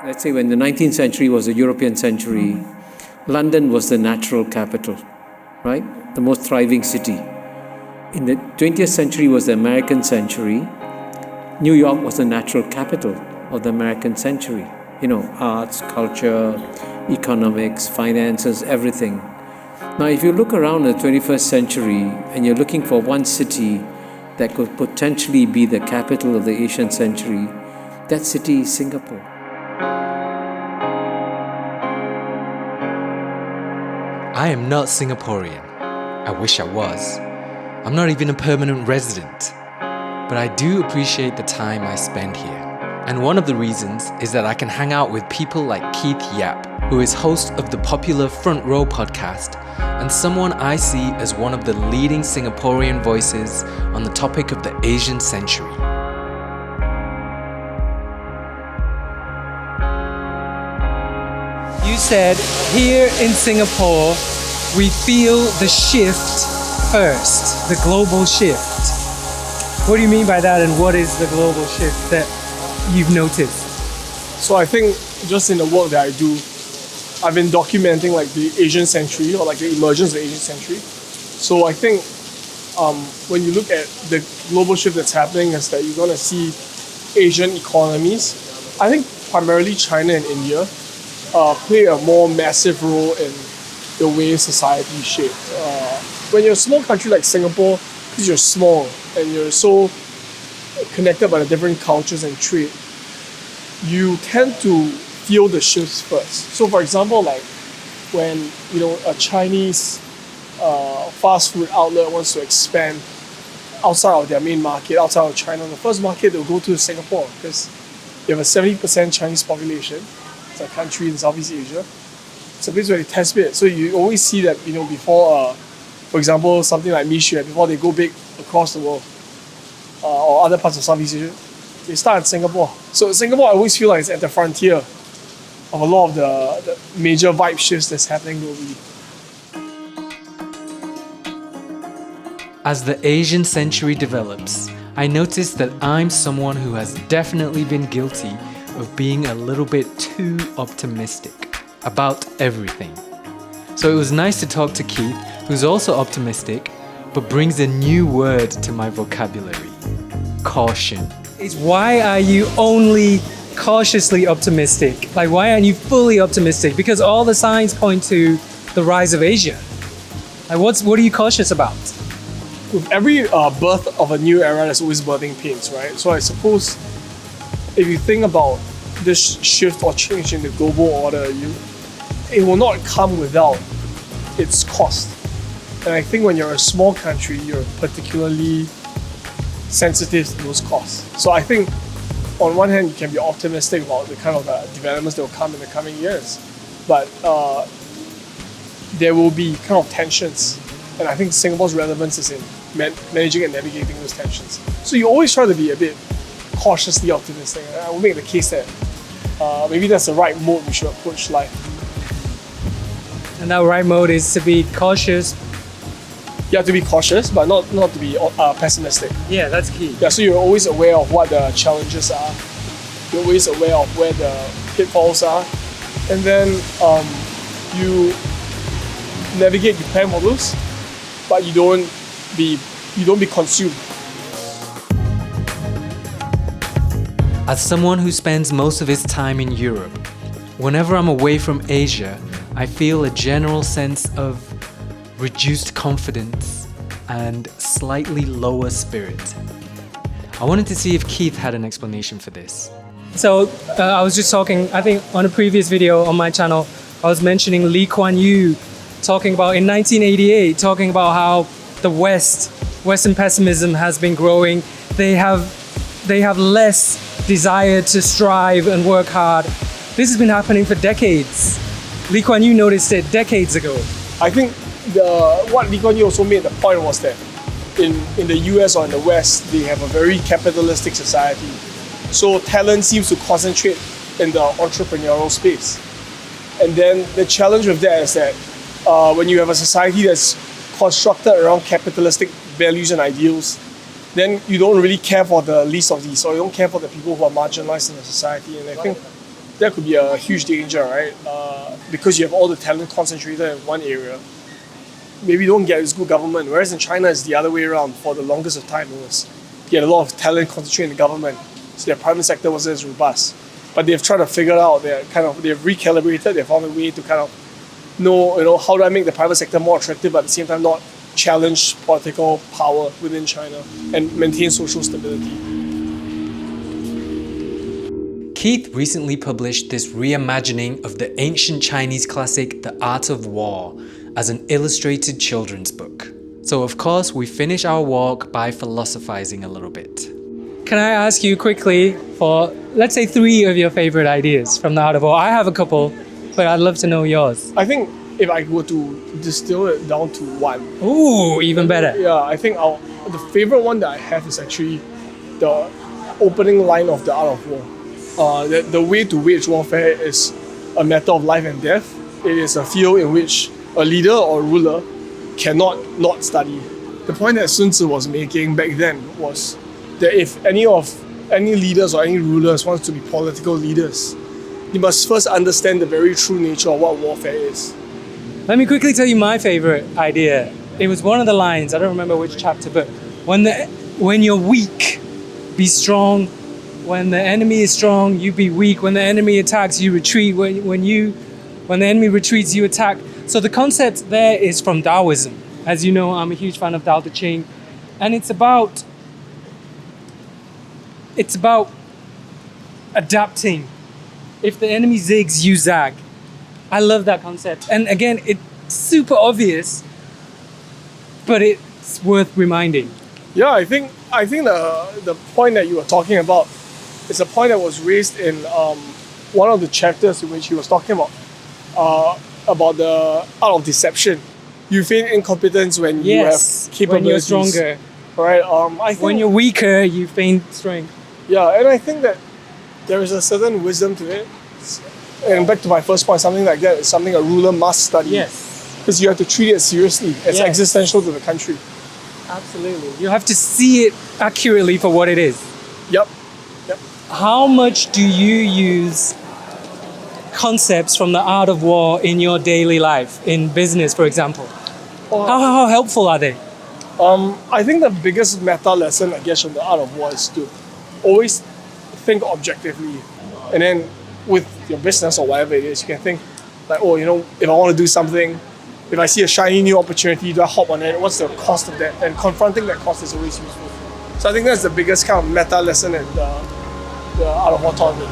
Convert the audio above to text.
Let's say when the 19th century was a European century, London was the natural capital, right? The most thriving city. In the 20th century was the American century. New York was the natural capital of the American century. You know, arts, culture, economics, finances, everything. Now, if you look around the 21st century and you're looking for one city that could potentially be the capital of the Asian century, that city is Singapore. I am not Singaporean. I wish I was. I'm not even a permanent resident. But I do appreciate the time I spend here. And one of the reasons is that I can hang out with people like Keith Yap, who is host of the popular Front Row podcast, and someone I see as one of the leading Singaporean voices on the topic of the Asian century. You said here in Singapore, we feel the shift first, the global shift. What do you mean by that, and what is the global shift that you've noticed? So I think just in the work that I do, I've been documenting like the Asian century or like the emergence of the Asian century. So I think when you look at the global shift that's happening is that you're going to see Asian economies, I think primarily China and India, play a more massive role in the way society is shaped. When you're a small country like Singapore, because you're small and you're so connected by the different cultures and trade, you tend to feel the shifts first. So for example, like when a Chinese fast food outlet wants to expand outside of their main market, outside of China, the first market they'll go to is Singapore because you have a 70% Chinese population. It's a country in Southeast Asia. It's a place where they test it. So you always see that before, for example, something like Mee Xue, before they go big across the world or other parts of Southeast Asia, they start in Singapore. So Singapore, I always feel like it's at the frontier of a lot of the major vibe shifts that's happening globally. As the Asian century develops, I notice that I'm someone who has definitely been guilty of being a little bit too optimistic about everything. So it was nice to talk to Keith, who's also optimistic, but brings a new word to my vocabulary: caution. Why are you only cautiously optimistic? Like, why aren't you fully optimistic? Because all the signs point to the rise of Asia. Like, what are you cautious about? With every birth of a new era, there's always birthing pains, right? So I suppose if you think about this shift or change in the global order, it will not come without its cost. And I think when you're a small country, you're particularly sensitive to those costs. So I think on one hand, you can be optimistic about the kind of developments that will come in the coming years, but there will be kind of tensions. And I think Singapore's relevance is in managing and navigating those tensions. So you always try to be a bit cautiously optimistic. I will make the case that maybe that's the right mode we should approach life. And that right mode is to be cautious. You have to be cautious, but not to be pessimistic. Yeah, that's key. Yeah, so you're always aware of what the challenges are. You're always aware of where the pitfalls are. And then you navigate, you plan for those, but you don't be consumed. As someone who spends most of his time in Europe, whenever I'm away from Asia, I feel a general sense of reduced confidence and slightly lower spirit. I wanted to see if Keith had an explanation for this. So I was just talking, I think on a previous video on my channel, I was mentioning Lee Kuan Yew talking about in 1988, talking about how the Western pessimism has been growing. They have less desire to strive and work hard. This has been happening for decades. Lee Kuan Yew noticed it decades ago. I think what Lee Kuan Yew also made the point was that in the US or in the West, they have a very capitalistic society. So talent seems to concentrate in the entrepreneurial space. And then the challenge with that is that when you have a society that's constructed around capitalistic values and ideals, then you don't really care for the least of these, or you don't care for the people who are marginalized in the society. And I think that could be a huge danger, right? Because you have all the talent concentrated in one area. Maybe you don't get as good government. Whereas in China, it's the other way around. For the longest of time, you had a lot of talent concentrated in the government, so their private sector wasn't as robust. But they've tried to figure out. They've recalibrated. They found a way to kind of know, how do I make the private sector more attractive, but at the same time not challenge political power within China and maintain social stability. Keith recently published this reimagining of the ancient Chinese classic The Art of War as an illustrated children's book. So of course, we finish our walk by philosophizing a little bit. Can I ask you quickly for, let's say, 3 of your favorite ideas from The Art of War? I have a couple, but I'd love to know yours. I think if I were to distill it down to one, Ooh, even better. yeah, I think the favorite one that I have is actually the opening line of The Art of War. The way to wage warfare is a matter of life and death. It is a field in which a leader or ruler cannot not study. The point that Sun Tzu was making back then was that if any leaders or any rulers wants to be political leaders, you must first understand the very true nature of what warfare is. Let me quickly tell you my favorite idea. It was one of the lines, I don't remember which chapter, but when you're weak, be strong. When the enemy is strong, you be weak. When the enemy attacks, you retreat. When the enemy retreats, you attack. So the concept there is from Taoism. As you know, I'm a huge fan of Tao Te Ching. And it's about adapting. If the enemy zigs, you zag. I love that concept. And again, it's super obvious, but it's worth reminding. Yeah, I think the point that you were talking about is a point that was raised in one of the chapters in which he was talking about the art of deception. You feign incompetence when you have capabilities. When you're stronger. Right. I think When you're weaker, you feign strength. Yeah, and I think that there is a certain wisdom to it. And back to my first point, something like that is something a ruler must study. Yes. Because you have to treat it seriously. It's existential to the country. Absolutely. You have to see it accurately for what it is. Yep. How much do you use concepts from The Art of War in your daily life, in business, for example? How helpful are they? I think the biggest meta lesson, I guess, from The Art of War is to always think objectively. And then with your business or whatever it is, you can think like, if I want to do something, if I see a shiny new opportunity, do I hop on it? What's the cost of that? And confronting that cost is always useful. So I think that's the biggest kind of meta lesson that the Art of War taught me.